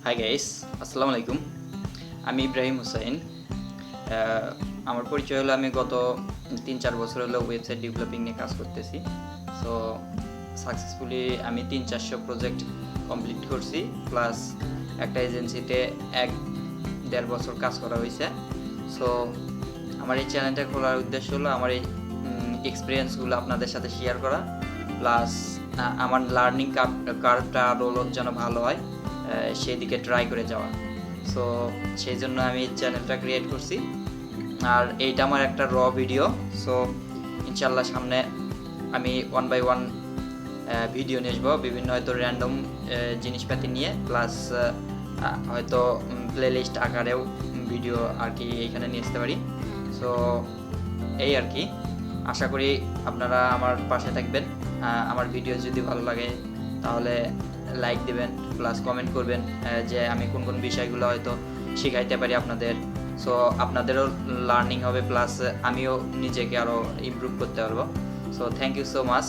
Hi guys, আসসালামু আলাইকুম। আমি ইব্রাহিম হোসাইন। আমার পরিচয় হলো আমি গত 3-4 বছর হলো ওয়েবসাইট ডেভেলপিং নিয়ে কাজ করতেছি। সো সাকসেসফুলি আমি 300-400 প্রজেক্ট কমপ্লিট করছি, প্লাস একটা এজেন্সিতে 1-1.5 বছর কাজ করা হয়েছে। সো আমার এই চ্যানেলটা খোলার উদ্দেশ্য হলো আমার এই এক্সপিরিয়েন্সগুলো আপনাদের সাথে শেয়ার করা, প্লাস আমার লার্নিং কার্ভটা আরও যেন ভালো হয় সেই দিকে ট্রাই করে যাওয়া। সো সেই জন্য আমি চ্যানেলটা ক্রিয়েট করছি, আর এইটা আমার একটা র ভিডিও। সো ইনশাল্লাহ সামনে আমি 1 by 1 ভিডিও নিয়ে আসবো, বিভিন্ন হয়তো র্যান্ডম জিনিসপাতি নিয়ে, প্লাস হয়তো প্লেলিস্ট আকারেও ভিডিও আর কি এইখানে নিয়ে আসতে পারি। সো এই আর কি, আশা করি আপনারা আমার পাশে থাকবেন। আমার ভিডিও যদি ভালো লাগে তাহলে লাইক দিবেন, প্লাস কমেন্ট করবেন যে আমি কোন কোন বিষয়গুলো হয়তো শেখাইতে পারি আপনাদের। সো আপনাদেরও লার্নিং হবে, প্লাস আমিও নিজেকে আরও ইমপ্রুভ করতে পারবো। So thank you so much.